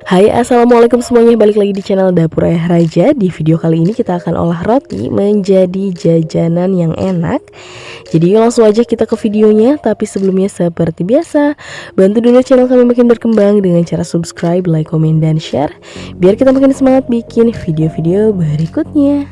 Hai, assalamualaikum semuanya, balik lagi di channel Dapur Ayah Raja. Di video kali ini kita akan olah roti menjadi jajanan yang enak. Jadi yuk langsung aja kita ke videonya. Tapi sebelumnya seperti biasa, bantu dulu channel kami makin berkembang dengan cara subscribe, like, komen, dan share, biar kita makin semangat bikin video-video berikutnya.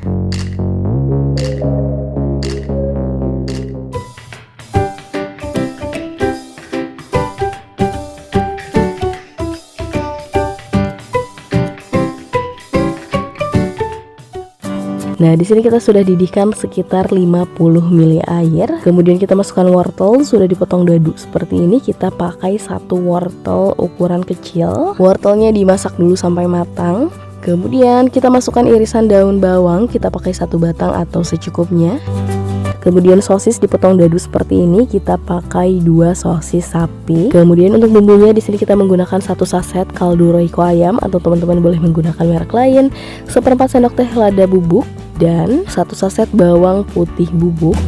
Nah, di sini kita sudah didihkan sekitar 50 ml air. Kemudian kita masukkan wortel, sudah dipotong dadu seperti ini. Kita pakai satu wortel ukuran kecil. Wortelnya dimasak dulu sampai matang. Kemudian kita masukkan irisan daun bawang, kita pakai satu batang atau secukupnya. Kemudian sosis dipotong dadu seperti ini, kita pakai 2 sosis sapi. Kemudian untuk bumbunya di sini kita menggunakan 1 saset kaldu royco ayam, atau teman-teman boleh menggunakan merek lain, 1/4 sendok teh lada bubuk, dan 1 saset bawang putih bubuk.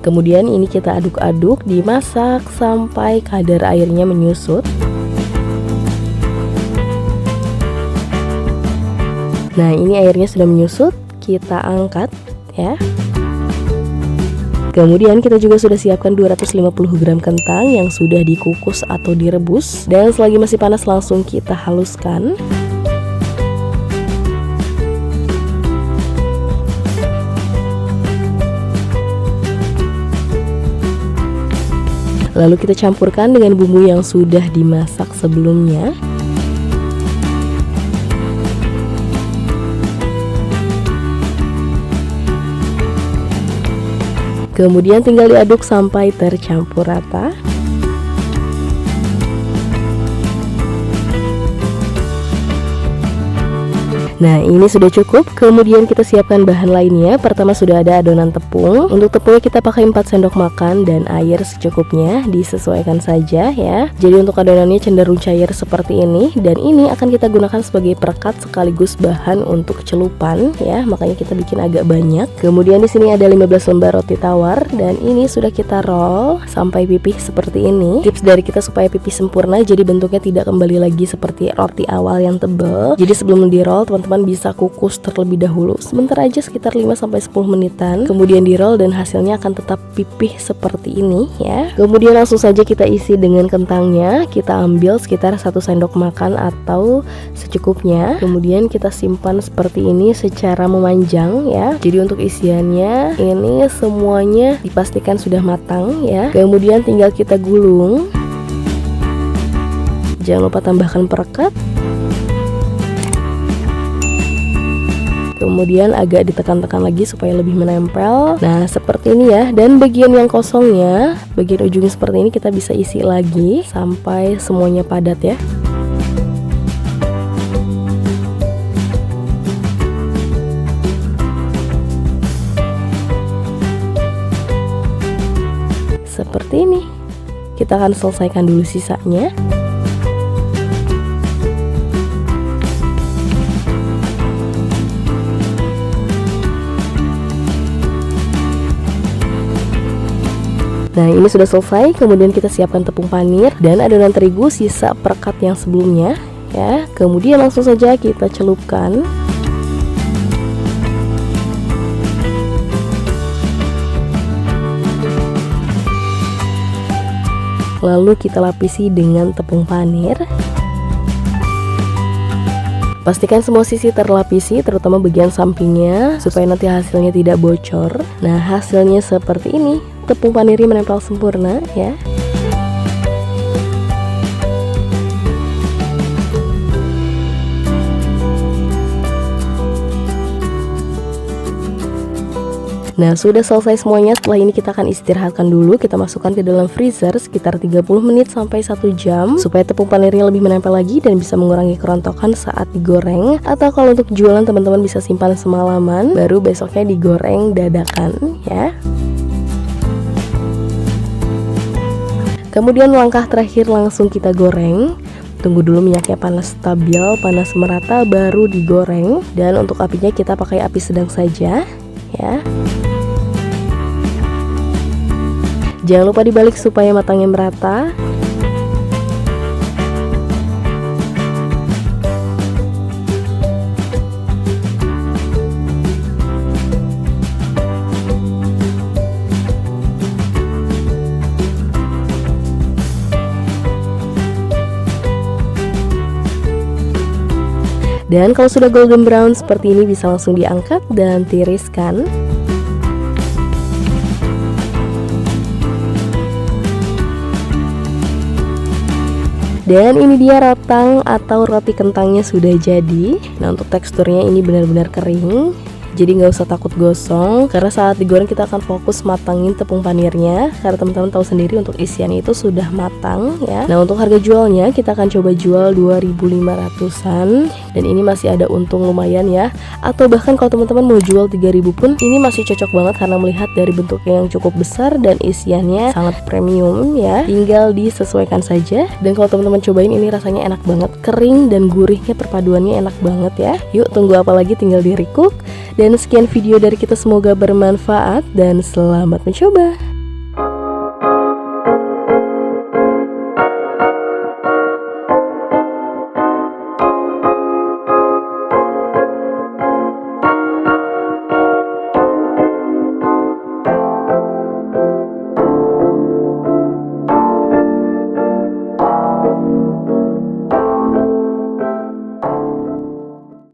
Kemudian ini kita aduk-aduk, dimasak sampai kadar airnya menyusut. Nah, ini airnya sudah menyusut, kita angkat ya. Kemudian kita juga sudah siapkan 250 gram kentang yang sudah dikukus atau direbus, dan selagi masih panas langsung kita haluskan. Lalu kita campurkan dengan bumbu yang sudah dimasak sebelumnya. Kemudian tinggal diaduk sampai tercampur rata. Nah, ini sudah cukup. Kemudian kita siapkan bahan lainnya. Pertama sudah ada adonan tepung. Untuk tepungnya kita pakai 4 sendok makan dan air secukupnya, disesuaikan saja ya. Jadi untuk adonannya cenderung cair seperti ini, dan ini akan kita gunakan sebagai perekat sekaligus bahan untuk celupan ya. Makanya kita bikin agak banyak. Kemudian di sini ada 15 lembar roti tawar, dan ini sudah kita roll sampai pipih seperti ini. Tips dari kita supaya pipih sempurna, jadi bentuknya tidak kembali lagi seperti roti awal yang tebal. Jadi sebelum di roll, teman-teman bisa kukus terlebih dahulu sebentar aja, sekitar 5-10 menitan. Kemudian di roll dan hasilnya akan tetap pipih seperti ini ya. Kemudian langsung saja kita isi dengan kentangnya. Kita ambil sekitar 1 sendok makan atau secukupnya. Kemudian kita simpan seperti ini secara memanjang ya. Jadi untuk isiannya ini semuanya dipastikan sudah matang ya. Kemudian tinggal kita gulung. Jangan lupa tambahkan perekat. Kemudian agak ditekan-tekan lagi supaya lebih menempel. Nah, seperti ini ya. Dan bagian yang kosongnya, bagian ujungnya seperti ini, kita bisa isi lagi sampai semuanya padat ya. Seperti ini. Kita akan selesaikan dulu sisanya. Nah, ini sudah selesai. Kemudian kita siapkan tepung panir dan adonan terigu sisa perekat yang sebelumnya ya. Kemudian langsung saja kita celupkan. Lalu kita lapisi dengan tepung panir. Pastikan semua sisi terlapisi, terutama bagian sampingnya, supaya nanti hasilnya tidak bocor. Nah, hasilnya seperti ini. Tepung panirnya menempel sempurna ya. Nah, sudah selesai semuanya. Setelah ini kita akan istirahatkan dulu. Kita masukkan ke dalam freezer sekitar 30 menit sampai 1 jam supaya tepung panirnya lebih menempel lagi dan bisa mengurangi kerontokan saat digoreng. Atau kalau untuk jualan, teman-teman bisa simpan semalaman, baru besoknya digoreng dadakan ya. Kemudian langkah terakhir langsung kita goreng. Tunggu dulu minyaknya panas stabil, panas merata, baru digoreng. Dan untuk apinya kita pakai api sedang saja ya. Jangan lupa dibalik supaya matangnya merata. Dan kalau sudah golden brown seperti ini bisa langsung diangkat dan tiriskan. Dan ini dia ratang atau roti kentangnya sudah jadi. Nah, untuk teksturnya ini benar-benar kering, jadi nggak usah takut gosong, karena saat digoreng kita akan fokus matangin tepung panirnya. Karena teman-teman tahu sendiri untuk isiannya itu sudah matang ya. Nah, untuk harga jualnya kita akan coba jual 2.500-an, dan ini masih ada untung lumayan ya. Atau bahkan kalau teman-teman mau jual 3.000 pun ini masih cocok banget, karena melihat dari bentuknya yang cukup besar dan isiannya sangat premium ya. Tinggal disesuaikan saja. Dan kalau teman-teman cobain, ini rasanya enak banget, kering dan gurihnya perpaduannya enak banget ya. Yuk, tunggu apa lagi, tinggal di recook. Dan sekian video dari kita, semoga bermanfaat dan selamat mencoba.